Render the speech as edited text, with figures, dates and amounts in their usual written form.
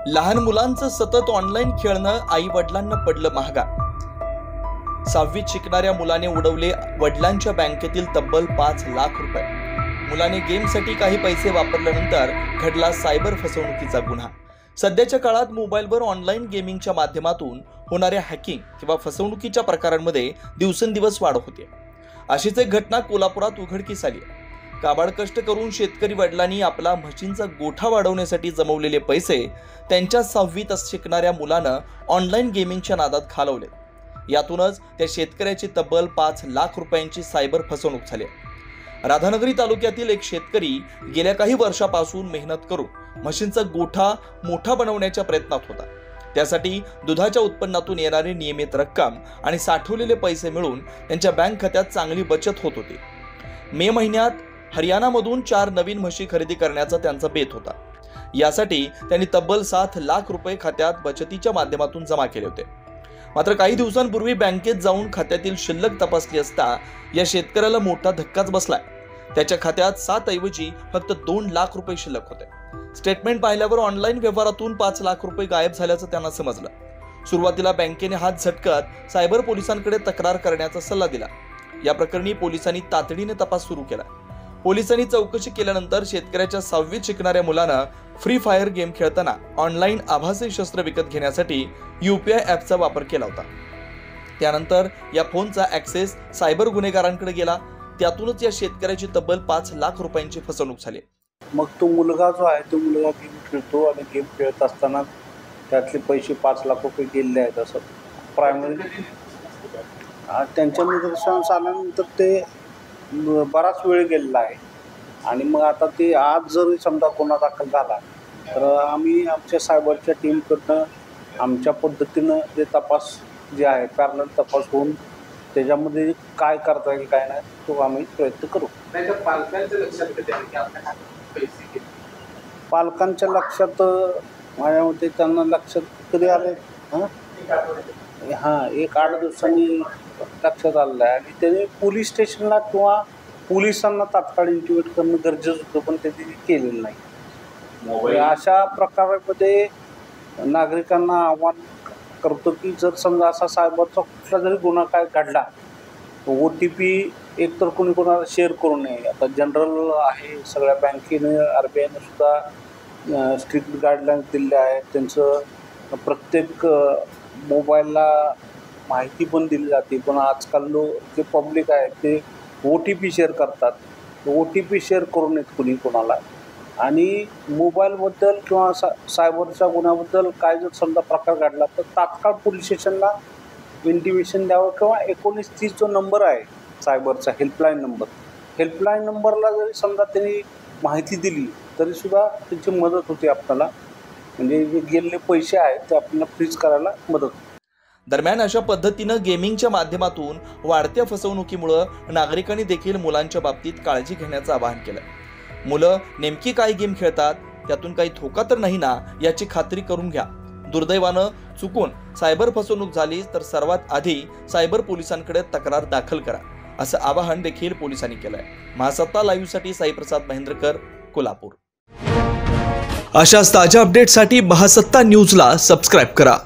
लहान मुलांचं सतत ऑनलाईन खेळणं आई वडिलांना पडलं महागा। 6वीत शिकणाऱ्या मुलाने उडवले वडिलांच्या बँकेतील तब्बल 5 लाख रुपये। मुलाने गेमसाठी काही पैसे वापरल्यानंतर घडला सायबर फसवणुकीचा गुन्हा। सध्याच्या काळात मोबाईलवर ऑनलाईन गेमिंगच्या माध्यमातून होणाऱ्या हॅकिंग किंवा फसवणुकीच्या प्रकारांमध्ये दिवसेंदिवस वाढ होते। अशीच एक घटना कोल्हापुरात उघडकीस आली आहे। काबाड कष्ट करून शेतकरी वडिलांनी आपला म्हशींचा गोठा वाढवण्यासाठी जमवलेले पैसे त्यांच्या 6वीत शिकणाऱ्या मुलानं ऑनलाईन गेमिंगच्या नादात घालवले। यातूनच त्या शेतकऱ्याची तब्बल 5 लाख रुपयांची सायबर फसवणूक झाली। राधानगरी तालुक्यातील एक शेतकरी गेल्या काही वर्षापासून मेहनत करून म्हशींचा गोठा मोठा बनवण्याच्या प्रयत्नात होता। त्यासाठी दुधाच्या उत्पन्नातून येणारी नियमित रक्कम आणि साठवलेले पैसे मिळून त्यांच्या बँक खात्यात चांगली बचत होत होती। मे महिन्यात हरियाणामधून 4 नवीन म्हशी खरेदी करण्याचा त्यांचा बेत होता। यासाठी त्यांनी तब्बल 7 लाख रुपये खात्यात बचतीच्या माध्यमातून जमा केले होते। मात्र काही दिवसांपूर्वी बँकेत जाऊन खात्यातील शिल्लक तपासली असता या शेतकऱ्याला मोठा धक्काच बसलाय। त्याच्या खात्यात 7 ऐवजी फक्त 2 लाख रुपये शिल्लक होते। स्टेटमेंट पाहिल्यावर ऑनलाईन व्यवहारातून 5 लाख रुपये गायब झाल्याचं त्यांना समजलं। सुरुवातीला बँकेने हात झटकत सायबर पोलिसांकडे तक्रार करण्याचा सल्ला दिला। या प्रकरणी पोलिसांनी तातडीने तपास सुरू केला। पोलिसांनी चौकशी केल्यानंतर शेतकऱ्याच्या 6वीत शिकणाऱ्या मुलानं फ्री फायर गेम खेळताना ऑनलाईन आभासी शस्त्र विकत घेण्यासाठी UPI ॲपचा वापर केला होता। त्यानंतर या फोनचा ॲक्सेस सायबर गुन्हेगारांकडे गेला। त्यातूनच या शेतकऱ्याची तब्बल 5 लाख रुपयांची फसवणूक झाली। मग तो मुलगा जो आहे तो मुलगा गेम खेळतो आणि गेम खेळत असताना त्यातले पैसे 5 लाख रुपये गेलेले आहेत असं प्रायमरी त्यांच्या निदर्शनास आल्यानंतर ते बराच वेळ गेलेला आहे। आणि मग आता ते आज जरी समजा गुन्हा दाखल झाला तर आम्ही आमच्या सायबरच्या टीमकडनं आमच्या पद्धतीनं जे तपास जे आहे पॅरलल तपास होऊन त्याच्यामध्ये काय करता येईल काय नाही तो आम्ही प्रयत्न करू। पालकांच्या लक्षात माझ्या मते त्यांना लक्षात कधी आले हां 1-8 दिवसांनी लक्षात आलेलं आहे आणि त्याने पोलीस स्टेशनला किंवा पोलिसांना तात्काळ इंटिमेट करणं गरजेचं होतं पण ते केलेलं नाही। अशा प्रकारामध्ये नागरिकांना आव्हान करतो की जर समजा असा सायबरचा कुठला जरी गुन्हा काय घडला OTP एकतर कोणी कोणाला शेअर करू नये। आता जनरल आहे सगळ्या बँकेने RBIने सुद्धा स्ट्रिक्ट गाईडलाईन्स दिल्या आहेत। त्यांचं प्रत्येक मोबाईलला माहिती पण दिली जाते पण आजकाल जे पब्लिक आहे ते OTP शेअर करतात। OTP शेअर करू नयेत कुणी कोणाला। आणि मोबाईलबद्दल किंवा सायबरच्या गुन्ह्याबद्दल काय जर समजा प्रकार घडला तर तात्काळ पोलीस स्टेशनला इंटिमेशन द्यावं किंवा 1930 जो नंबर आहे सायबरचा हेल्पलाईन नंबरला जरी समजा त्यांनी माहिती दिली तरीसुद्धा त्याची मदत होते आपल्याला। म्हणजे जे गेलेले पैसे आहेत ते आपल्याला फ्रीज करायला मदत होते। दरम्यान अशा पद्धतीनं गेमिंगच्या माध्यमातून वाढत्या फसवणुकीमुळे नागरिकांनी देखील मुलांच्या बाबतीत काळजी घेण्याचं आवाहन केलं। मुलं नेमकी काय गेम खेळतात त्यातून काही धोका तर नाही ना याची खात्री करून घ्या। दुर्दैवानं चुकून सायबर फसवणूक झाली तर सर्वात आधी सायबर पोलिसांकडे तक्रार दाखल करा असं आवाहन देखील पोलिसांनी केलंय। महासत्ता लाईव्हसाठी साईप्रसाद महेंद्रकर, कोल्हापूर। अशाच ताज्या अपडेटसाठी महासत्ता न्यूजला सबस्क्राईब करा।